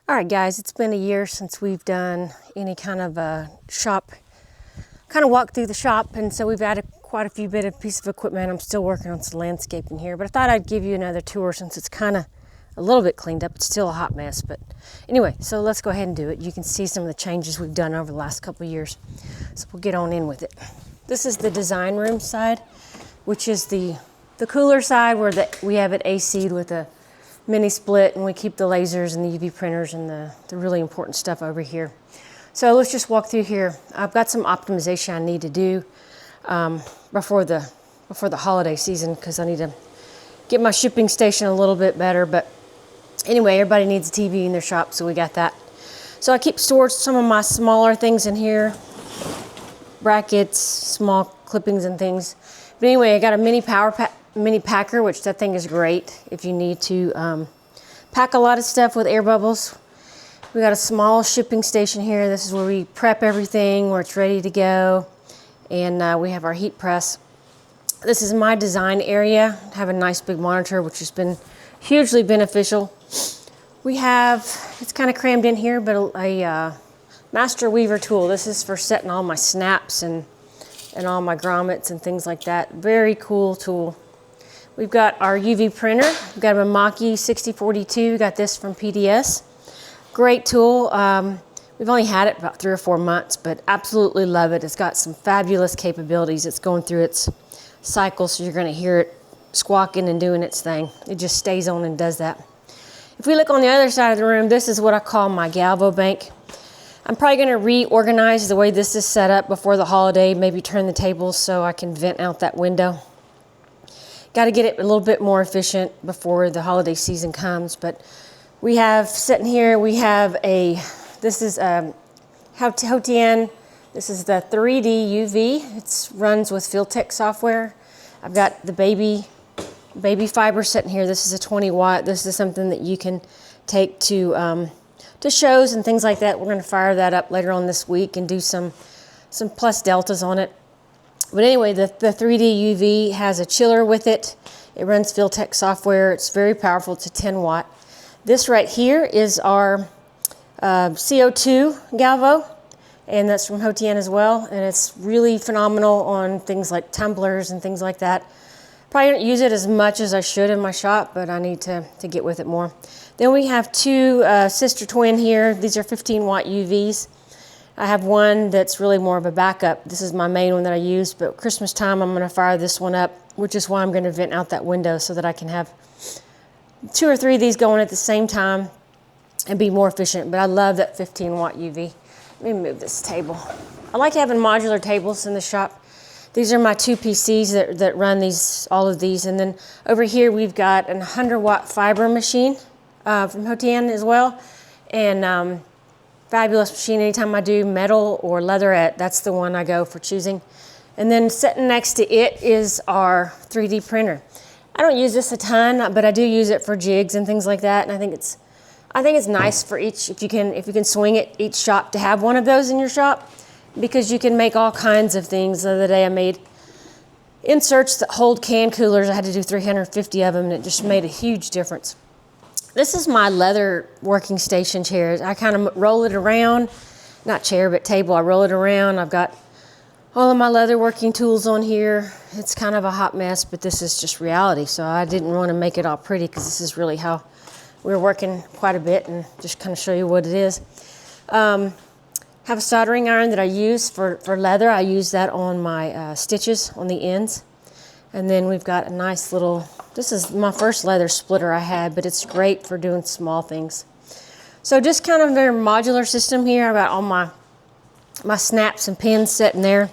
All right, guys, it's been a year since we've done any kind of a shop, walk through the shop, and so we've added quite a few pieces of equipment. I'm still working on some landscaping here, but I thought I'd give you another tour since it's kind of a little bit cleaned up. It's still a hot mess, but anyway, so let's go ahead and do it. You can see some of the changes we've done over the last couple of years, so we'll get on in with it. This is the design room side, which is the cooler side where we have it AC'd with a mini split, and we keep the lasers and the UV printers and the really important stuff over here. So let's just walk through here. I've got some optimization I need to do before the holiday season, because I need to get my shipping station a little bit better. But anyway, everybody needs a TV in their shop, so we got that. So I keep stored some of my smaller things in here, brackets, small clippings and things. But anyway, I got a mini packer, which that thing is great if you need to pack a lot of stuff with air bubbles. We got a small shipping station here. This is where we prep everything, where it's ready to go. And we have our heat press. This is my design area. I have a nice big monitor, which has been hugely beneficial. We have, it's kind of crammed in here, but a master weaver tool. This is for setting all my snaps and all my grommets and things like that. Very cool tool. We've got our UV printer. We've got a Maki 6042. Got this from PDS. Great tool. We've only had it about 3 or 4 months, but absolutely love it. It's got some fabulous capabilities. It's going through its cycle, so you're going to hear it squawking and doing its thing. It just stays on and does that. If we look on the other side of the room, this is what I call my galvo bank. I'm probably going to reorganize the way this is set up before the holiday, maybe turn the tables so I can vent out that window. Got to get it a little bit more efficient before the holiday season comes. But we have, sitting here, we have this is Hotian. This is the 3D UV. It runs with Filtech software. I've got the baby fiber sitting here. This is a 20 watt. This is something that you can take to shows and things like that. We're going to fire that up later on this week and do some plus deltas on it. But anyway, the 3D UV has a chiller with it. It runs Filtech software. It's very powerful. It's a 10 watt. This right here is our CO2 galvo, and that's from Hotian as well. And it's really phenomenal on things like tumblers and things like that. Probably don't use it as much as I should in my shop, but I need to get with it more. Then we have two sister twin here. These are 15 watt UVs. I have one that's really more of a backup. This is my main one that I use, but Christmas time I'm going to fire this one up, which is why I'm going to vent out that window so that I can have 2 or 3 of these going at the same time and be more efficient. But I love that 15 watt UV. Let me move this table. I like having modular tables in the shop. These are my 2 PCs that run all of these. And then over here we've got a 100 watt fiber machine from Hotian as well. And fabulous machine. Anytime I do metal or leatherette, that's the one I go for choosing. And then sitting next to it is our 3D printer. I don't use this a ton, but I do use it for jigs and things like that. And I think it's nice for if you can swing it, each shop to have one of those in your shop, because you can make all kinds of things. The other day I made inserts that hold can coolers. I had to do 350 of them, and it just made a huge difference. This is my leather working station chairs. I kind of roll it around, not chair, but table. I roll it around. I've got all of my leather working tools on here. It's kind of a hot mess, but this is just reality. So I didn't want to make it all pretty, because this is really how we're working quite a bit, and just kind of show you what it is. Have a soldering iron that I use for leather. I use that on my stitches on the ends. And then we've got a nice little, this is my first leather splitter I had, but it's great for doing small things. So just kind of a very modular system here. I've got all my snaps and pins sitting there.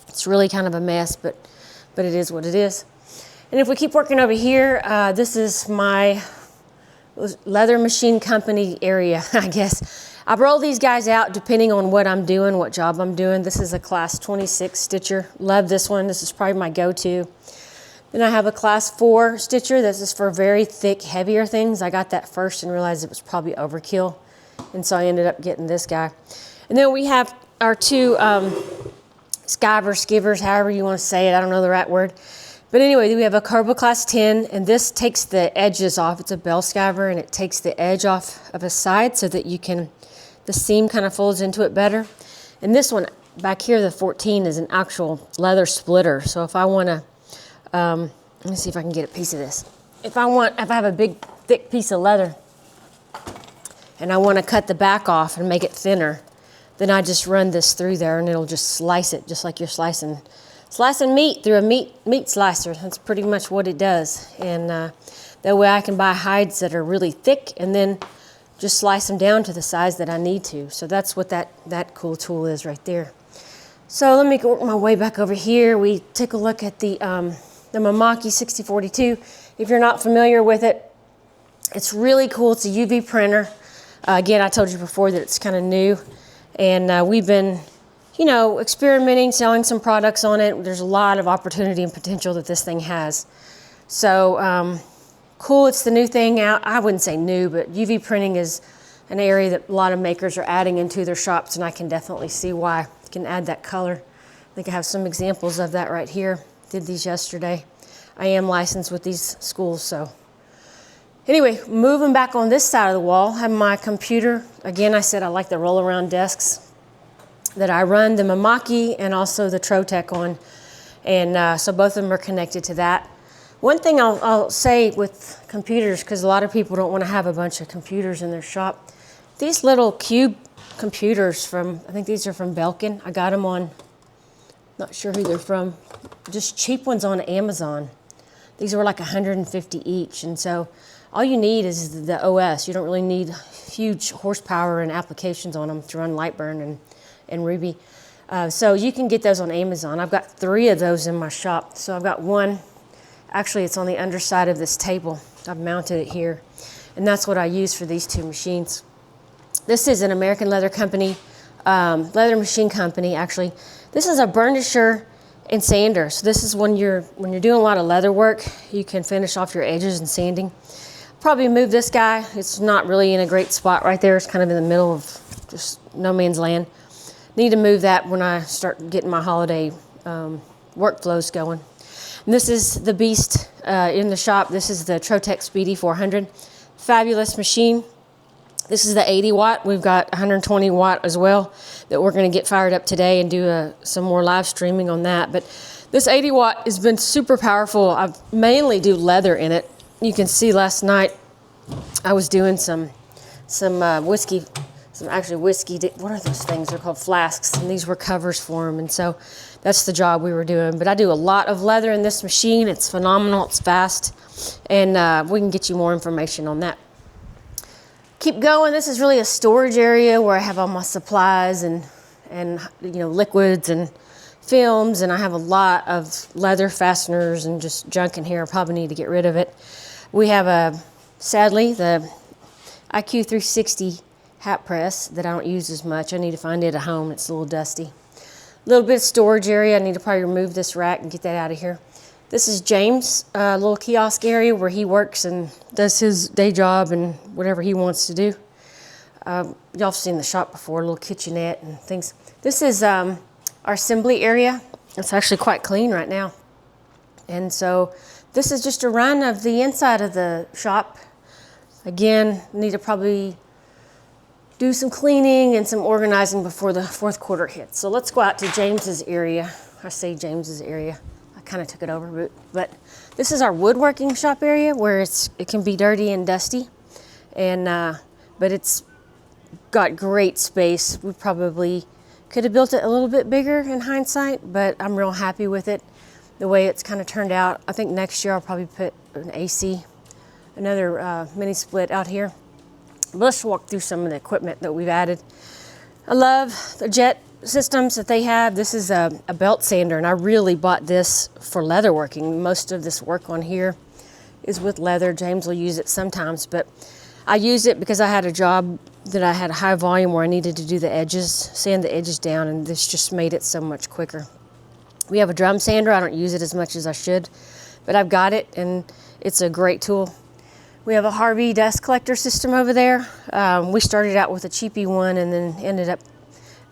It's really kind of a mess, but it is what it is. And if we keep working over here, this is my leather machine company area, I guess. I roll these guys out depending on what I'm doing, what job I'm doing. This is a class 26 stitcher. Love this one. This is probably my go-to. Then I have a class 4 stitcher. This is for very thick, heavier things. I got that first and realized it was probably overkill, and so I ended up getting this guy. And then we have our 2 skivers, however you want to say it. I don't know the right word. But anyway, we have a Cobra Class 10, and this takes the edges off. It's a bell scaver, and it takes the edge off of a side so that the seam kind of folds into it better. And this one back here, the 14, is an actual leather splitter. So if I want to, let me see if I can get a piece of this. If I have a big, thick piece of leather, and I want to cut the back off and make it thinner, then I just run this through there, and it'll just slice it just like you're slicing meat through a meat slicer. That's pretty much what it does. And that way I can buy hides that are really thick and then just slice them down to the size that I need to. So that's what that cool tool is right there. So let me work my way back over here. We take a look at the Mamaki 6042. If you're not familiar with it, it's really cool. It's a UV printer. Again, I told you before that it's kind of new. And we've been, experimenting, selling some products on it. There's a lot of opportunity and potential that this thing has. So cool, it's the new thing out. I wouldn't say new, but UV printing is an area that a lot of makers are adding into their shops, and I can definitely see why. You can add that color. I think I have some examples of that right here. Did these yesterday. I am licensed with these schools, so. Anyway, moving back on this side of the wall, I have my computer. Again, I said I like the roll around desks that I run the Mamaki and also the Trotec on. And so both of them are connected to that. One thing I'll say with computers, because a lot of people don't want to have a bunch of computers in their shop, these little cube computers I think these are from Belkin. I got them on, not sure who they're from, just cheap ones on Amazon. These were like 150 each. And so all you need is the OS. You don't really need huge horsepower and applications on them to run Lightburn and Ruby. So you can get those on Amazon. I've got 3 of those in my shop. So I've got one, actually it's on the underside of this table. I've mounted it here. And that's what I use for these 2 machines. This is an American leather company, leather machine company actually. This is a burnisher and sander. So this is when you're doing a lot of leather work, you can finish off your edges and sanding. Probably move this guy. It's not really in a great spot right there. It's kind of in the middle of just no man's land. Need to move that when I start getting my holiday workflows going. And this is the beast in the shop. This is the Trotec Speedy 400. Fabulous machine. This is the 80 watt. We've got 120 watt as well that we're going to get fired up today and do some more live streaming on that. But this 80 watt has been super powerful. I mainly do leather in it. You can see last night I was doing some whiskey, what are those things? They're called flasks, and these were covers for them, and so that's the job we were doing. But I do a lot of leather in this machine. It's phenomenal, it's fast, and we can get you more information on that. Keep going. This is really a storage area where I have all my supplies and liquids and films, and I have a lot of leather fasteners and just junk in here. I probably need to get rid of it. We have sadly, the IQ 360 hat press that I don't use as much. I need to find it at home. It's a little dusty. A little bit of storage area. I need to probably remove this rack and get that out of here. This is James' little kiosk area where he works and does his day job and whatever he wants to do. Y'all have seen the shop before, a little kitchenette and things. This is our assembly area. It's actually quite clean right now. And so this is just a run of the inside of the shop. Again, need to probably do some cleaning and some organizing before the 4th quarter hits. So let's go out to James's area. I say James's area. I kind of took it over, but this is our woodworking shop area where it can be dirty and dusty, and but it's got great space. We probably could have built it a little bit bigger in hindsight, but I'm real happy with it, the way it's kind of turned out. I think next year I'll probably put an AC, another mini split out here. But let's walk through some of the equipment that we've added. I love the jet systems that they have. This is a belt sander, and I really bought this for leather working. Most of this work on here is with leather. James will use it sometimes, but I use it because I had a job that I had a high volume where I needed to do the edges, sand the edges down, and this just made it so much quicker. We have a drum sander. I don't use it as much as I should, but I've got it, and it's a great tool. We have a Harvey dust collector system over there. We started out with a cheapy one and then ended up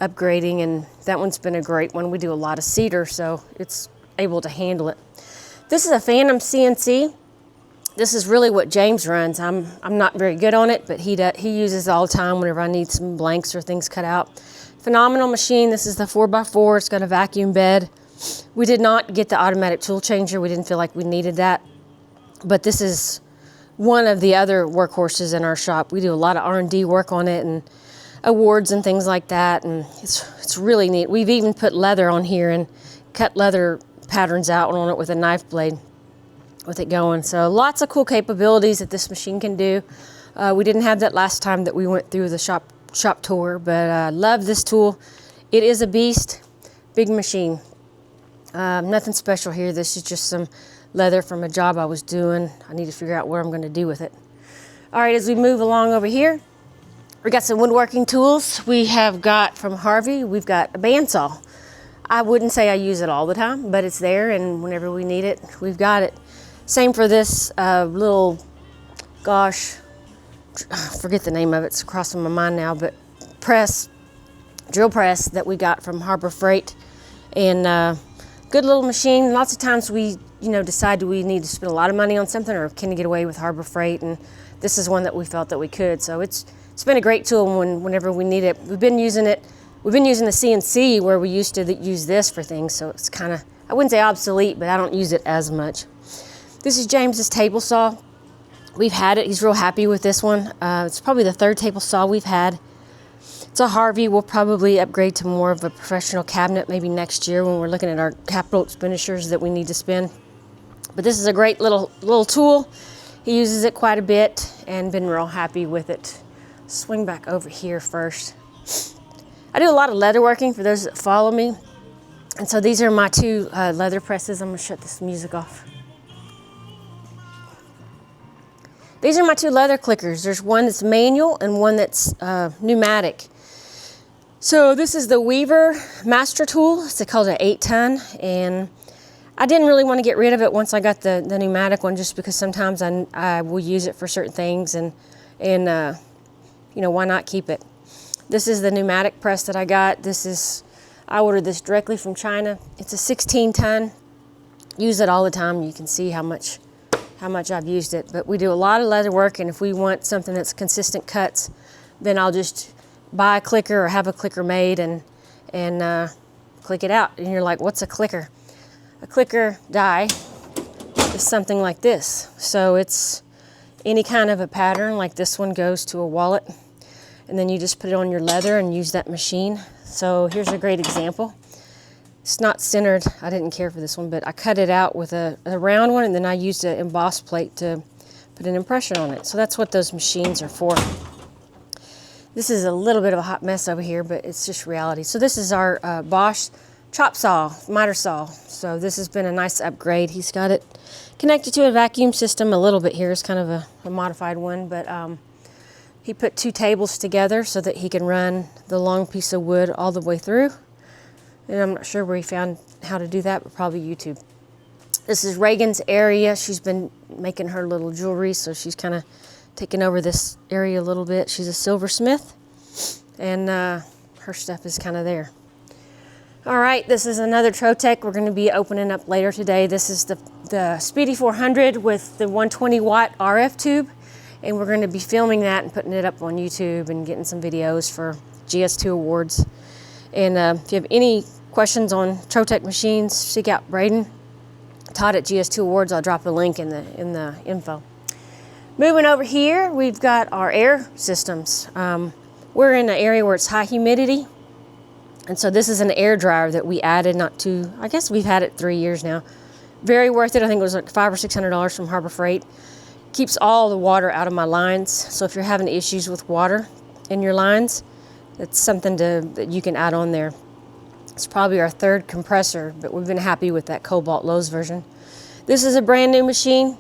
upgrading, and that one's been a great one. We do a lot of cedar, so it's able to handle it. This is a Phantom CNC. This is really what James runs. I'm not very good on it, but he uses it all the time whenever I need some blanks or things cut out. Phenomenal machine. This is the 4x4. It's got a vacuum bed. We did not get the automatic tool changer. We didn't feel like we needed that. But this is one of the other workhorses in our shop. We do a lot of R&D work on it and awards and things like that, and it's really neat. We've even put leather on here and cut leather patterns out on it with a knife blade with it going. So lots of cool capabilities that this machine can do. We didn't have that last time that we went through the shop tour, but I love this tool. It is a beast. Big machine. Nothing special here. This is just some leather from a job I was doing. I need to figure out what I'm going to do with it. All right, as we move along over here, we got some woodworking tools. We have got from Harvey, we've got a bandsaw. I wouldn't say I use it all the time, but it's there, and whenever we need it, we've got it. Same for this little, gosh, I forget the name of it. It's crossing my mind now, but drill press that we got from Harbor Freight. And good little machine. Lots of times we, decide do we need to spend a lot of money on something, or can you get away with Harbor Freight? And this is one that we felt that we could. So it's been a great tool whenever we need it. We've been using the CNC where we used to use this for things. So it's kind of, I wouldn't say obsolete, but I don't use it as much. This is James's table saw. We've had it. He's real happy with this one. It's probably the third table saw we've had. It's a Harvey. We'll probably upgrade to more of a professional cabinet maybe next year when we're looking at our capital expenditures that we need to spend. But this is a great little tool. He uses it quite a bit and been real happy with it. Swing back over here first. I do a lot of leather working for those that follow me. And so these are my two leather presses. I'm going to shut this music off. These are my two leather clickers. There's one that's manual and one that's pneumatic. So this is the Weaver Master Tool. It's called an 8-ton, and I didn't really want to get rid of it once I got the pneumatic one, just because sometimes I will use it for certain things, and why not keep it? This is the pneumatic press that I got. I ordered this directly from China. It's a 16-ton. Use it all the time. You can see how much I've used it. But we do a lot of leather work, and if we want something that's consistent cuts, then I'll just buy a clicker or have a clicker made and click it out. And you're like, what's a clicker? A clicker die is something like this. So it's any kind of a pattern, like this one goes to a wallet, and then you just put it on your leather and use that machine. So here's a great example. It's not centered. I didn't care for this one, but I cut it out with a round one, and then I used an emboss plate to put an impression on it. So that's what those machines are for. This is a little bit of a hot mess over here, but it's just reality. So this is our Bosch chop saw, miter saw. So this has been a nice upgrade. He's got it connected to a vacuum system a little bit here. It's kind of a modified one, but he put two tables together so that he can run the long piece of wood all the way through. And I'm not sure where he found how to do that, but probably YouTube. This is Reagan's area. She's been making her little jewelry, so she's kind of taking over this area a little bit. She's a silversmith, and her stuff is kind of there. All right, this is another Trotec we're going to be opening up later today. This is the Speedy 400 with the 120 watt RF tube, and we're going to be filming that and putting it up on YouTube and getting some videos for GS2 awards. And if you have any questions on Trotec machines, seek out Braden. Todd at GS2 Awards. I'll drop a link in the info. Moving over here, we've got our air systems. We're in an area where it's high humidity. And so this is an air dryer that we added I guess we've had it 3 years now. Very worth it. I think it was like $500 or $600 from Harbor Freight. Keeps all the water out of my lines. So if you're having issues with water in your lines, it's something that you can add on there. It's probably our third compressor, but we've been happy with that Cobalt Lowe's version. This is a brand new machine.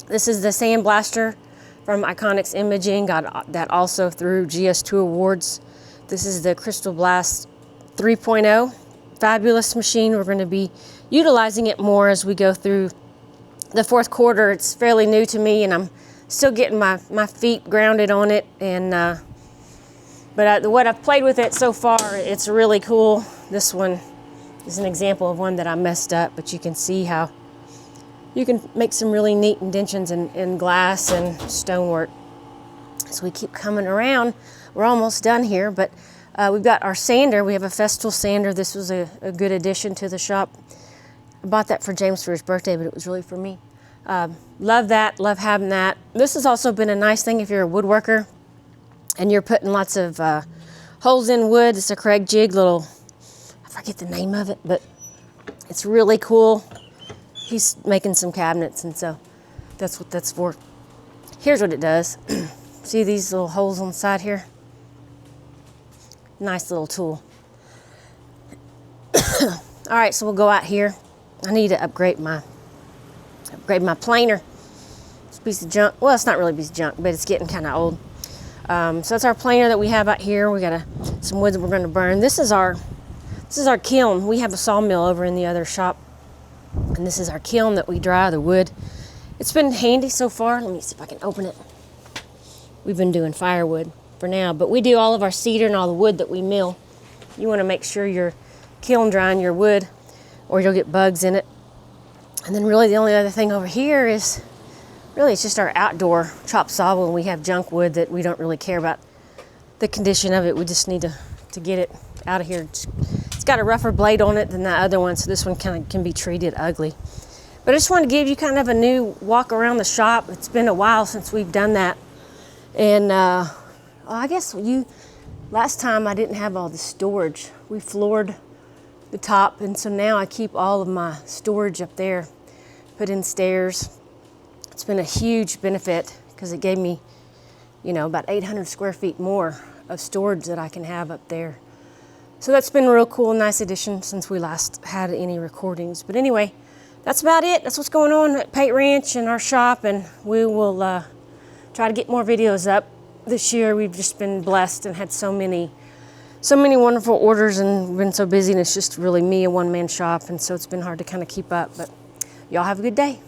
This is the Sandblaster from Iconics Imaging. Got that also through GS2 Awards. This is the Crystal Blast 3.0. Fabulous machine. We're going to be utilizing it more as we go through the fourth quarter. It's fairly new to me, and I'm still getting my feet grounded on it. And but what I've played with it so far, it's really cool. This one is an example of one that I messed up, but you can see how you can make some really neat indentions in glass and stonework. So we keep coming around. We're almost done here, but we've got our sander. We have a Festool sander. This was a good addition to the shop. I bought that for James for his birthday, but it was really for me. Love that, love having that. This has also been a nice thing if you're a woodworker and you're putting lots of holes in wood. It's a Craig jig little, I forget the name of it, but it's really cool. He's making some cabinets, and so that's what that's for. Here's what it does. See these little holes on the side here? Nice little tool. All right, so we'll go out here. I need to upgrade my planer. It's a piece of junk. Well, it's not really a piece of junk, but it's getting kind of old. So that's our planer that we have out here. We got some wood that we're going to burn. This is our kiln. We have a sawmill over in the other shop, and this is our kiln that we dry the wood. It's been handy so far. Let me see if I can open it. We've been doing firewood for now, but we do all of our cedar and all the wood that we mill. You want to make sure you're kiln drying your wood, or you'll get bugs in it. And then really the only other thing over here is really it's just our outdoor chop saw when we have junk wood that we don't really care about the condition of it. We just need to get it out of here. It's got a rougher blade on it than that other one, so this one kind of can be treated ugly. But I just want to give you kind of a new walk around the shop. It's been a while since we've done that. And I guess last time I didn't have all the storage. We floored the top, and so now I keep all of my storage up there, put in stairs. It's been a huge benefit because it gave me, about 800 square feet more of storage that I can have up there. So that's been a real cool, nice addition since we last had any recordings. But anyway, that's about it. That's what's going on at Pate Ranch and our shop, and we will try to get more videos up this year. We've just been blessed and had so many wonderful orders and been so busy, and it's just really me, a one-man shop, and so it's been hard to kind of keep up. But y'all have a good day.